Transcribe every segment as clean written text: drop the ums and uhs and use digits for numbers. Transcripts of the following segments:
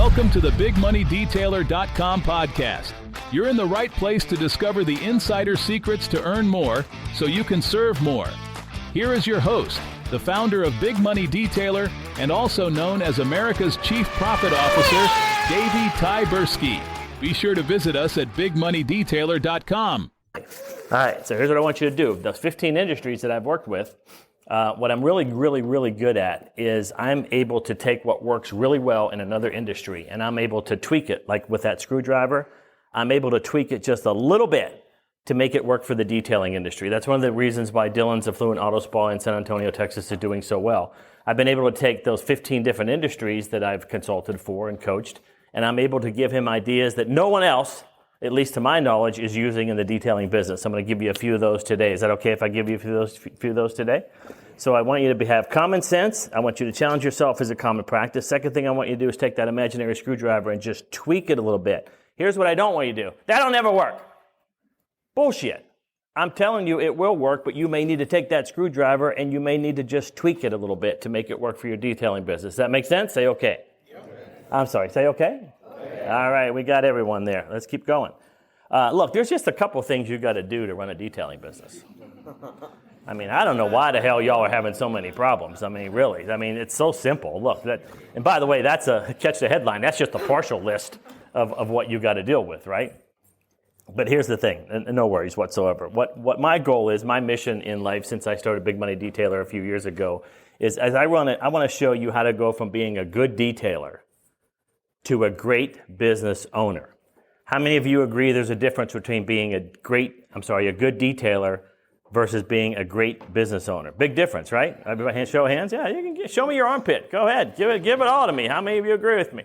Welcome to the BigMoneyDetailer.com podcast. You're in the right place to discover the insider secrets to earn more so you can serve more. Here is your host, the founder of Big Money Detailer and also known as America's Chief Profit Officer, Davy Tyburski. Be sure to visit us at BigMoneyDetailer.com. All right, so here's what I want you to do. Those 15 industries that I've worked with, what I'm really good at is I'm able to take what works really well in another industry and I'm able to tweak it. Like with that screwdriver, I'm able to tweak it just a little bit to make it work for the detailing industry. That's one of the reasons why Dylan's Affluent Auto Spa in San Antonio, Texas is doing so well. I've been able to take those 15 different industries that I've consulted for and coached, and I'm able to give him ideas that no one else, at least to my knowledge, is using in the detailing business. I'm going to give you a few of those today. Is that okay if I give you a few of those today? So I want you to have common sense. I want you to challenge yourself as a common practice. Second thing I want you to do is take that imaginary screwdriver and just tweak it a little bit. Here's what I don't want you to do. That'll never work. Bullshit. I'm telling you it will work, but you may need to take that screwdriver and you may need to just tweak it a little bit to make it work for your detailing business. Does that make sense? Say okay. I'm sorry, say okay? All right, we got everyone there. Let's keep going. Look, there's just a couple things you got to do to run a detailing business. I mean, I don't know why the hell y'all are having so many problems. I mean, really. I mean, it's so simple. Look, and by the way, that's catch the headline. That's just a partial list of what you got to deal with, right? But here's the thing, and no worries whatsoever. What my goal is, my mission in life since I started Big Money Detailer a few years ago, is as I run it, I want to show you how to go from being a good detailer to a great business owner. How many of you agree there's a difference between being a good detailer versus being a great business owner? Big difference, right? Everybody show of hands? Yeah, you can show me your armpit. Go ahead, give it all to me. How many of you agree with me?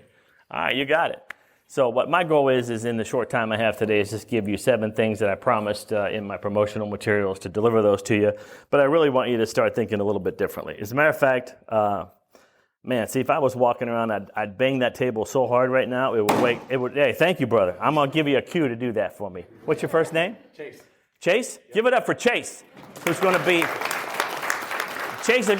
All right, you got it. So what my goal is in the short time I have today is just give you 7 things that I promised in my promotional materials to deliver those to you. But I really want you to start thinking a little bit differently. As a matter of fact, see, if I was walking around, I'd bang that table so hard right now, hey, thank you, brother. I'm going to give you a cue to do that for me. What's your first name? Chase. Chase? Give it up for Chase, who's going to be, Chase is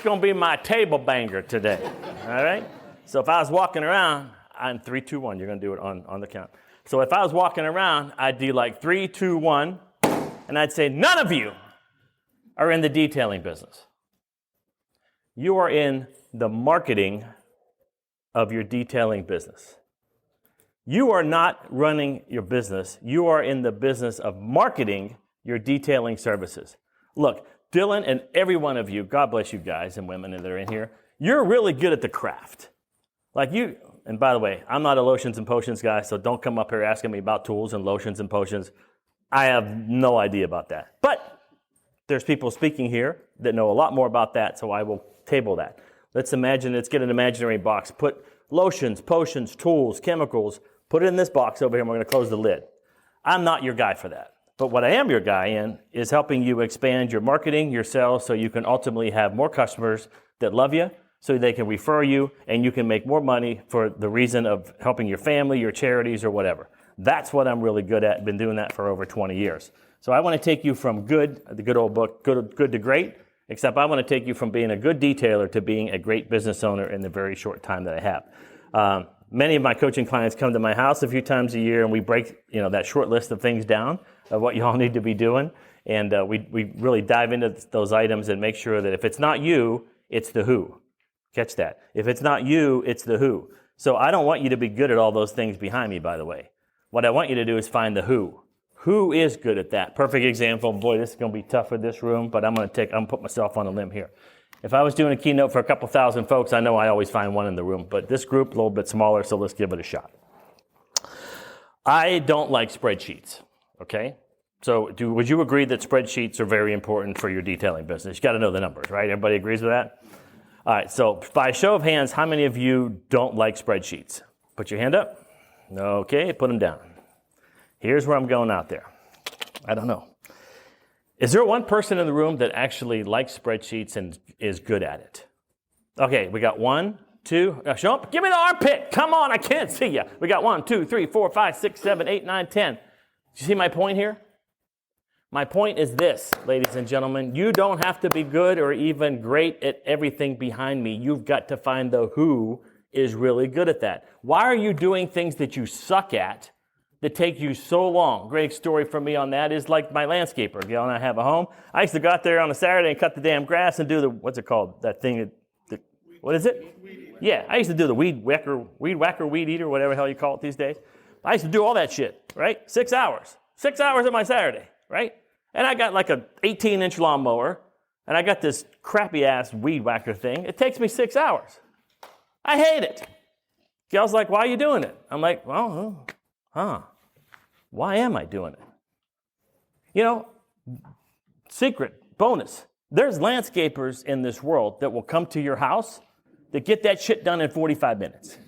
going to be my table banger today, all right? So if I was walking around, I'm 3, 2, 1, you're going to do it on the count. So if I was walking around, I'd do like 3, 2, 1, and I'd say, none of you are in the detailing business. You are in the marketing of your detailing business. You are not running your business. You are in the business of marketing your detailing services. Look, Dylan and every one of you, God bless you guys and women that are in here, you're really good at the craft. And by the way, I'm not a lotions and potions guy, so don't come up here asking me about tools and lotions and potions. I have no idea about that. But there's people speaking here that know a lot more about that, so I will table that. Let's get an imaginary box. Put lotions, potions, tools, chemicals, put it in this box over here, and we're going to close the lid. I'm not your guy for that. But what I am your guy in is helping you expand your marketing, your sales, so you can ultimately have more customers that love you, so they can refer you, and you can make more money for the reason of helping your family, your charities, or whatever. That's what I'm really good at. I've been doing that for over 20 years. So I want to take you from good, the good old book, good to great, except I want to take you from being a good detailer to being a great business owner in the very short time that I have. Many of my coaching clients come to my house a few times a year, and we break that short list of things down of what you all need to be doing, and we really dive into those items and make sure that if it's not you, it's the who. Catch that. If it's not you, it's the who. So I don't want you to be good at all those things behind me, by the way. What I want you to do is find the who. Who is good at that? Perfect example. Boy, this is going to be tough for this room, but I'm going to put myself on a limb here. If I was doing a keynote for a couple thousand folks, I know I always find one in the room, but this group, a little bit smaller, so let's give it a shot. I don't like spreadsheets, okay? So would you agree that spreadsheets are very important for your detailing business? You got to know the numbers, right? Everybody agrees with that? All right, so by show of hands, how many of you don't like spreadsheets? Put your hand up. Okay, put them down. Here's where I'm going out there. I don't know. Is there one person in the room that actually likes spreadsheets and is good at it? Okay, we got 1, 2. Show up. Give me the armpit. Come on, I can't see you. We got 1, 2, 3, 4, 5, 6, 7, 8, 9, 10. Do you see my point here? My point is this, ladies and gentlemen. You don't have to be good or even great at everything behind me. You've got to find the who is really good at that. Why are you doing things that you suck at that take you so long? Great story from me on that is like my landscaper. If you and I have a home, I used to go out there on a Saturday and cut the damn grass and do the, what's it called? That thing, what is it? Yeah, I used to do the weed whacker, weed eater, whatever the hell you call it these days. I used to do all that shit, right? 6 hours. 6 hours of my Saturday, right? And I got like a 18-inch lawnmower, and I got this crappy-ass weed whacker thing. It takes me 6 hours. I hate it. Gal's like, why are you doing it? I'm like, well, why am I doing it? You know, secret, bonus. There's landscapers in this world that will come to your house that get that shit done in 45 minutes.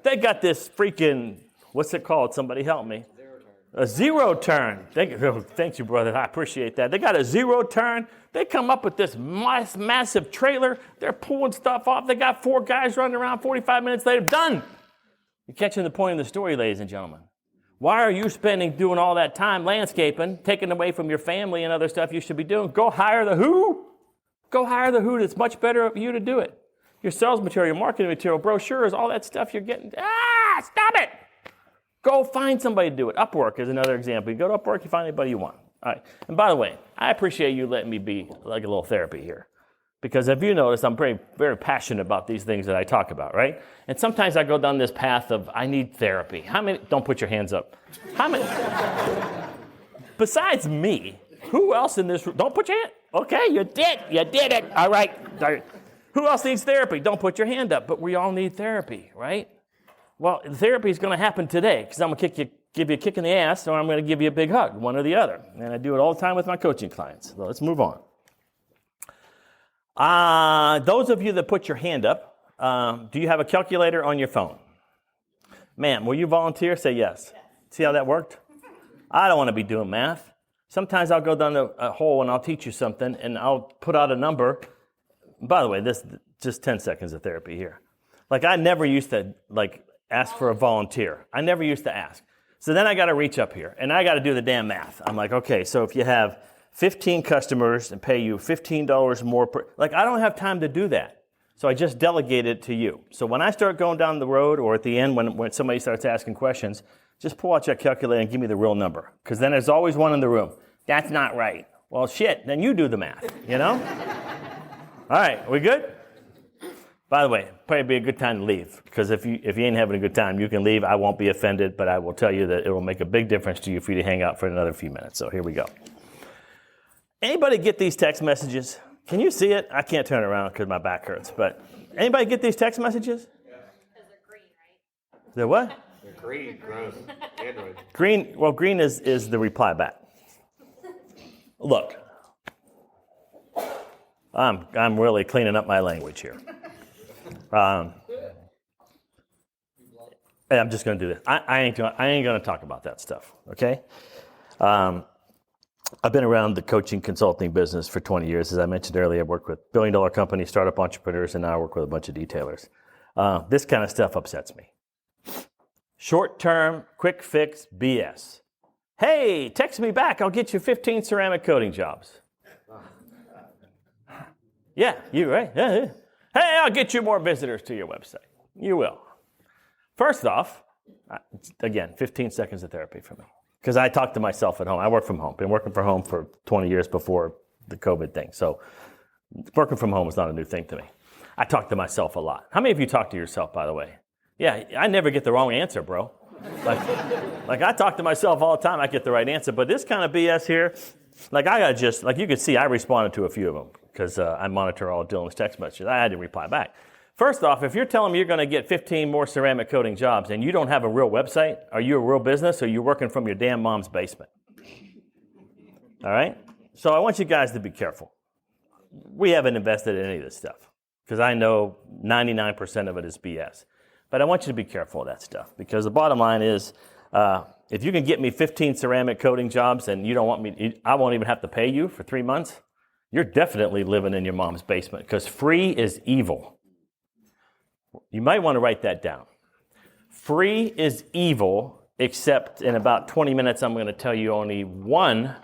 They got this freaking, what's it called? Somebody help me. A zero turn. Thank you, brother. I appreciate that. They got a zero turn. They come up with this massive trailer. They're pulling stuff off. They got 4 guys running around. 45 minutes later, done. You're catching the point of the story, ladies and gentlemen. Why are you doing all that time landscaping, taking away from your family and other stuff you should be doing? Go hire the who. Go hire the who that's much better of you to do it. Your sales material, marketing material, brochures, all that stuff you're getting. Stop it. Go find somebody to do it. Upwork is another example. You go to Upwork, you find anybody you want. All right. And by the way, I appreciate you letting me be like a little therapy here. Because if you notice, I'm very, very passionate about these things that I talk about, right? And sometimes I go down this path of, I need therapy. How many, don't put your hands up. How many, besides me, who else in this room, don't put your hand, okay, you did it, all right. Who else needs therapy? Don't put your hand up, but we all need therapy, right? Well, therapy is going to happen today because I'm going to give you a kick in the ass, or I'm going to give you a big hug, one or the other. And I do it all the time with my coaching clients. So let's move on. Those of you that put your hand up, do you have a calculator on your phone? Ma'am, will you volunteer? Say yes. See how that worked? I don't want to be doing math. Sometimes I'll go down a hole and I'll teach you something and I'll put out a number. By the way, this just 10 seconds of therapy here. Like I never used to ask for a volunteer. I never used to ask. So then I got to reach up here and I got to do the damn math. I'm like, okay, so if you have 15 customers and pay you $15 more per, I don't have time to do that. So I just delegate it to you. So when I start going down the road or at the end when somebody starts asking questions, just pull out your calculator and give me the real number. Because then there's always one in the room. That's not right. Well, shit, then you do the math, you know? All right, we good? By the way, probably be a good time to leave. Because if you ain't having a good time, you can leave. I won't be offended, but I will tell you that it will make a big difference to you for you to hang out for another few minutes. So here we go. Anybody get these text messages? Can you see it? I can't turn around because my back hurts. But anybody get these text messages? Yeah. Because they're green, right? They're what? They're green, gross. Android. Green. Well, green is the reply back. Look, I'm really cleaning up my language here. I'm just going to do this. I ain't going to talk about that stuff. Okay. I've been around the coaching consulting business for 20 years. As I mentioned earlier, I worked with billion-dollar companies, startup entrepreneurs, and now I work with a bunch of detailers. This kind of stuff upsets me. Short-term, quick fix BS. Hey, text me back. I'll get you 15 ceramic coating jobs. Yeah, you right? Yeah. Hey, I'll get you more visitors to your website. You will. First off, again, 15 seconds of therapy for me. Because I talk to myself at home. I work from home. Been working from home for 20 years before the COVID thing. So working from home is not a new thing to me. I talk to myself a lot. How many of you talk to yourself, by the way? Yeah, I never get the wrong answer, bro. Like I talk to myself all the time. I get the right answer. But this kind of BS here, I got just, you can see, I responded to a few of them because I monitor all Dylan's text messages. I had to reply back. First off, if you're telling me you're going to get 15 more ceramic coating jobs and you don't have a real website, are you a real business or are you working from your damn mom's basement? All right? So I want you guys to be careful. We haven't invested in any of this stuff because I know 99% of it is BS. But I want you to be careful of that stuff because the bottom line is if you can get me 15 ceramic coating jobs and you don't want me, I won't even have to pay you for 3 months, you're definitely living in your mom's basement because free is evil. You might want to write that down. Free is evil, except in about 20 minutes, I'm going to tell you only one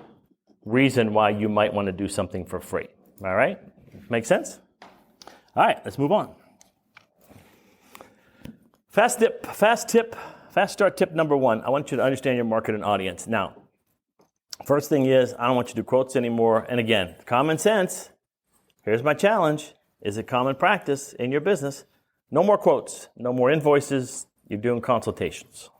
reason why you might want to do something for free. All right? Make sense? All right, let's move on. Fast start tip number one. I want you to understand your market and audience. Now, first thing is, I don't want you to do quotes anymore. And again, common sense. Here's my challenge. Is it common practice in your business? No more quotes, no more invoices. You're doing consultations.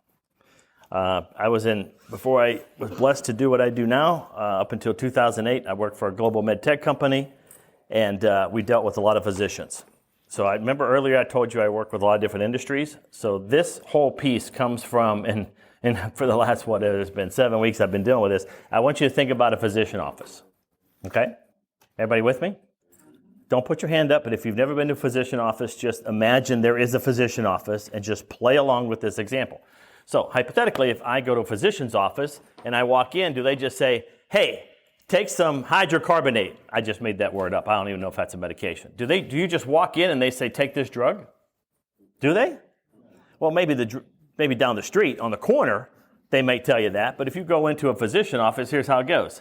Before I was blessed to do what I do now, up until 2008, I worked for a global med tech company, and we dealt with a lot of physicians. So I remember earlier I told you I work with a lot of different industries. So this whole piece comes from, and for the last, it's been 7 weeks I've been dealing with this. I want you to think about a physician office. Okay? Everybody with me? Don't put your hand up, but if you've never been to a physician office, just imagine there is a physician office and just play along with this example. So hypothetically, if I go to a physician's office and I walk in, do they just say, hey, take some hydrocarbonate? I just made that word up. I don't even know if that's a medication. Do you just walk in and they say, take this drug? Do they? Well, maybe down the street on the corner, they may tell you that. But if you go into a physician office, here's how it goes.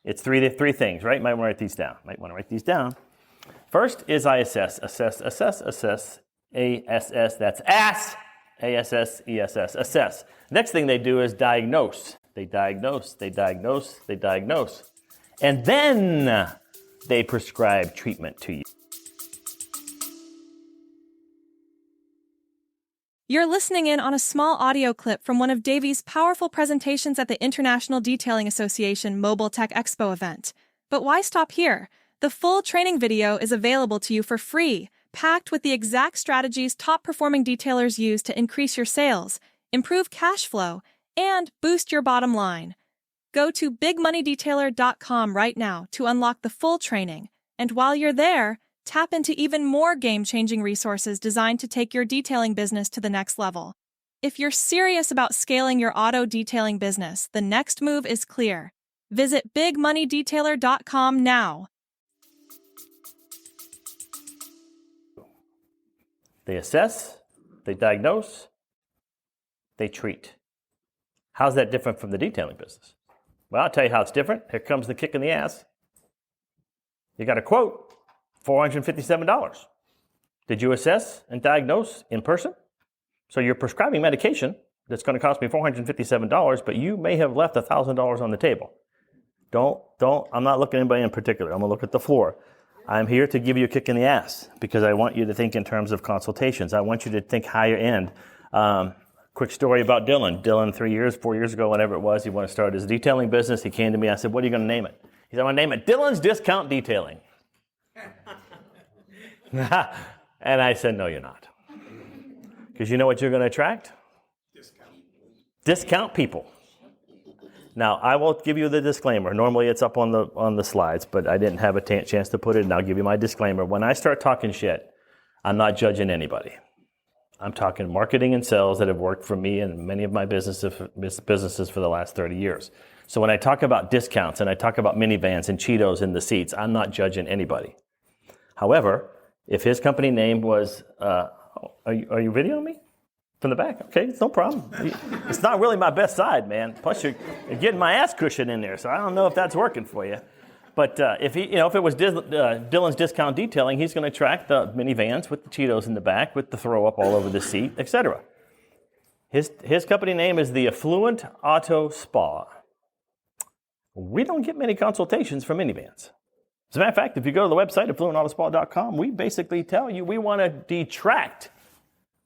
It's three things, right? You might want to write these down. First is I assess. Assess. A-S-S, that's ass. A-S-S, E-S-S, assess. Next thing they do is diagnose. They diagnose. And then they prescribe treatment to you. You're listening in on a small audio clip from one of Davy's powerful presentations at the International Detailing Association Mobile Tech Expo event. But why stop here? The full training video is available to you for free, packed with the exact strategies top-performing detailers use to increase your sales, improve cash flow, and boost your bottom line. Go to bigmoneydetailer.com right now to unlock the full training, and while you're there, tap into even more game-changing resources designed to take your detailing business to the next level. If you're serious about scaling your auto detailing business, the next move is clear. Visit bigmoneydetailer.com now. They assess, they diagnose, they treat. How's that different from the detailing business? Well, I'll tell you how it's different. Here comes the kick in the ass. You got a quote, $457. Did you assess and diagnose in person? So you're prescribing medication that's going to cost me $457, but you may have left $1,000 on the table. I'm not looking at anybody in particular. I'm going to look at the floor. I'm here to give you a kick in the ass because I want you to think in terms of consultations. I want you to think higher end. Quick story about Dylan. Dylan, 4 years ago, whenever it was, he wanted to start his detailing business. He came to me. I said, what are you going to name it? He said, I'm going to name it Dylan's Discount Detailing. And I said, no, you're not. Because you know what you're going to attract? Discount people. Now, I will give you the disclaimer. Normally it's up on the slides, but I didn't have a chance to put it, and I'll give you my disclaimer. When I start talking shit, I'm not judging anybody. I'm talking marketing and sales that have worked for me and many of my businesses for the last 30 years. So when I talk about discounts and I talk about minivans and Cheetos in the seats, I'm not judging anybody. However, if his company name was, are you videoing me? From the back? Okay, it's no problem. It's not really my best side, man. Plus, you're getting my ass cushion in there, so I don't know if that's working for you. But if it was Dylan's Discount Detailing, he's going to attract the minivans with the Cheetos in the back, with the throw up all over the seat, etc. His company name is the Affluent Auto Spa. We don't get many consultations from minivans. As a matter of fact, if you go to the website, affluentautospot.com, we basically tell you we want to detract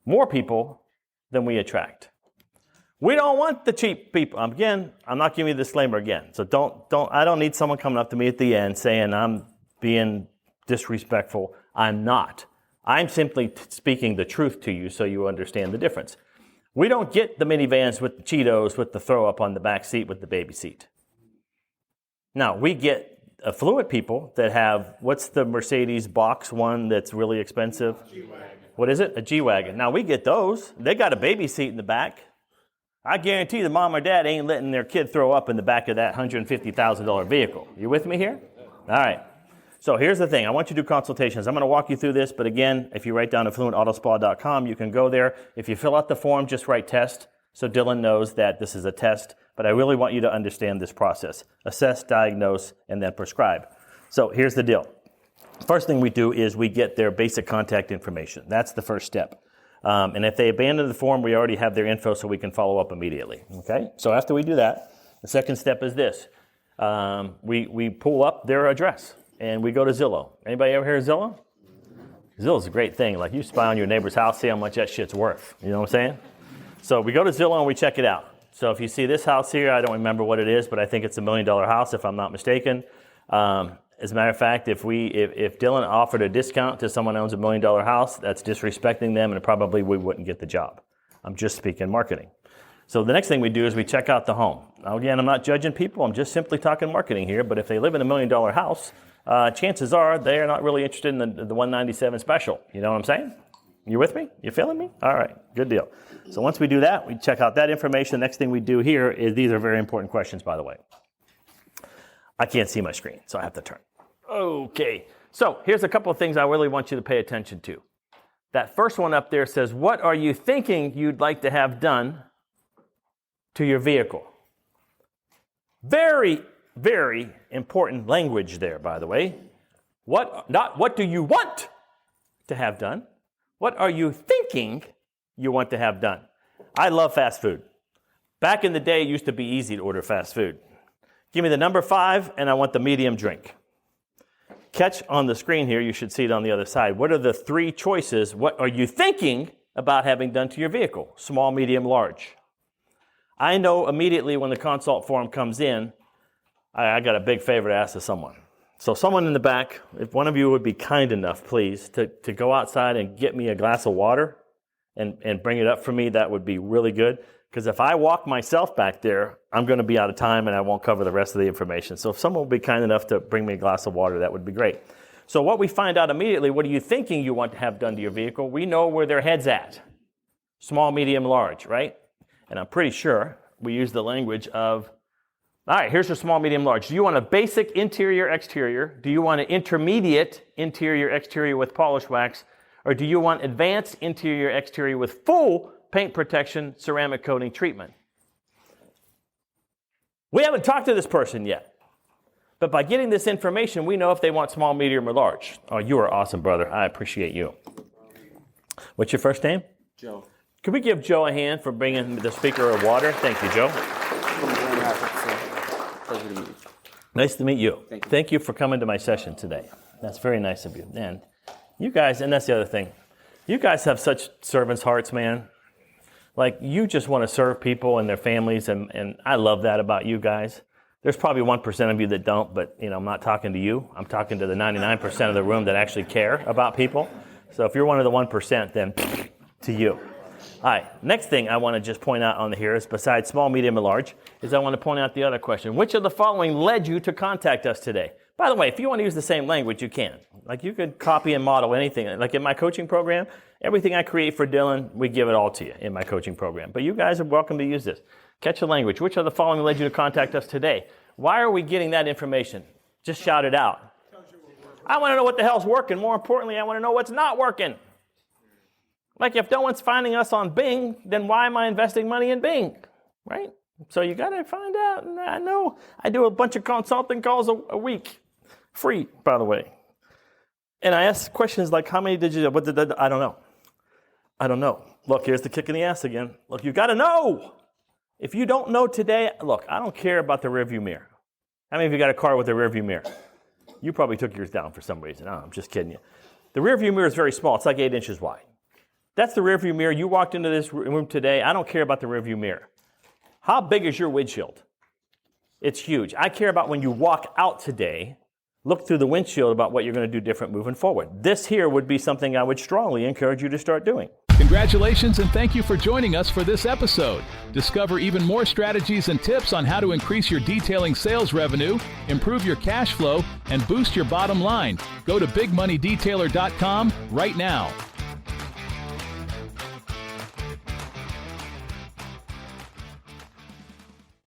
more people than we attract. We don't want the cheap people. Again, I'm not giving you the disclaimer again. So I don't need someone coming up to me at the end saying I'm being disrespectful. I'm not. I'm simply speaking the truth to you so you understand the difference. We don't get the minivans with the Cheetos with the throw up on the back seat with the baby seat. Now, we get affluent people that have, what's the Mercedes box one that's really expensive? G-Wagon. What is it? A G-Wagon. Now, we get those. They got a baby seat in the back. I guarantee the mom or dad ain't letting their kid throw up in the back of that $150,000 vehicle. You with me here? All right. So here's the thing. I want you to do consultations. I'm going to walk you through this, but again, if you write down affluentautospot.com, you can go there. If you fill out the form, just write test, so Dylan knows that this is a test. But I really want you to understand this process. Assess, diagnose, and then prescribe. So here's the deal. First thing we do is we get their basic contact information. That's the first step. And if they abandon the form, we already have their info so we can follow up immediately. Okay? So after we do that, the second step is this. We pull up their address and we go to Zillow. Anybody ever heard of Zillow? Zillow's a great thing. Like you spy on your neighbor's house, see how much that shit's worth. You know what I'm saying? So we go to Zillow and we check it out. So if you see this house here, I don't remember what it is, but I think it's $1 million house if I'm not mistaken. As a matter of fact, if Dylan offered a discount to someone who owns $1 million house, that's disrespecting them and probably we wouldn't get the job. I'm just speaking marketing. So the next thing we do is we check out the home. Now again, I'm not judging people, I'm just simply talking marketing here, but if they live in $1 million house, chances are they are not really interested in the 197 special. You know what I'm saying? You with me? You feeling me? All right, good deal. So once we do that, we check out that information. The next thing we do here is, these are very important questions, by the way. I can't see my screen, so I have to turn. Okay, so here's a couple of things I really want you to pay attention to. That first one up there says, what are you thinking you'd like to have done to your vehicle? Very, very important language there, by the way. Not what do you want to have done? What are you thinking you want to have done? I love fast food. Back in the day, it used to be easy to order fast food. Give me the number 5, and I want the medium drink. Catch on the screen here, you should see it on the other side. What are the 3 choices? What are you thinking about having done to your vehicle? Small, medium, large. I know immediately when the consult form comes in, I got a big favor to ask of someone. So someone in the back, if one of you would be kind enough, please, to go outside and get me a glass of water and bring it up for me, that would be really good. Because if I walk myself back there, I'm going to be out of time and I won't cover the rest of the information. So if someone would be kind enough to bring me a glass of water, that would be great. So what we find out immediately, what are you thinking you want to have done to your vehicle? We know where their head's at. Small, medium, large, right? And I'm pretty sure we use the language of, all right, here's your small, medium, large. Do you want a basic interior, exterior? Do you want an intermediate interior, exterior with polish wax? Or do you want advanced interior, exterior with full paint protection, ceramic coating treatment? We haven't talked to this person yet. But by getting this information, we know if they want small, medium, or large. Oh, you are awesome, brother. I appreciate you. What's your first name? Joe. Could we give Joe a hand for bringing the speaker of water? Thank you, Joe. Pleasure to meet you. Nice to meet you. Thank you. Thank you for coming to my session today. That's very nice of you. And you guys, and that's the other thing, you guys have such servants' hearts, man. Like, you just want to serve people and their families, and I love that about you guys. There's probably 1% of you that don't, but, I'm not talking to you. I'm talking to the 99% of the room that actually care about people. So if you're one of the 1%, then to you. All right, next thing I want to just point out on here is, besides small, medium, and large, is I want to point out the other question. Which of the following led you to contact us today? By the way, if you want to use the same language, you can. Like, you could copy and model anything. Like in my coaching program, everything I create for Dylan, we give it all to you in my coaching program. But you guys are welcome to use this. Catch the language. Which of the following led you to contact us today? Why are we getting that information? Just shout it out. I want to know what the hell's working. More importantly, I want to know what's not working. Like, if no one's finding us on Bing, then why am I investing money in Bing, right? So you got to find out. And I know I do a bunch of consulting calls a week, free, by the way. And I ask questions like, how many did you, what did I don't know. I don't know. Look, here's the kick in the ass again. Look, you got to know. If you don't know today, look, I don't care about the rearview mirror. How many of you got a car with a rearview mirror? You probably took yours down for some reason. Oh, I'm just kidding you. The rearview mirror is very small. It's like 8 inches wide. That's the rearview mirror. You walked into this room today. I don't care about the rearview mirror. How big is your windshield? It's huge. I care about when you walk out today, look through the windshield about what you're going to do different moving forward. This here would be something I would strongly encourage you to start doing. Congratulations and thank you for joining us for this episode. Discover even more strategies and tips on how to increase your detailing sales revenue, improve your cash flow, and boost your bottom line. Go to bigmoneydetailer.com right now.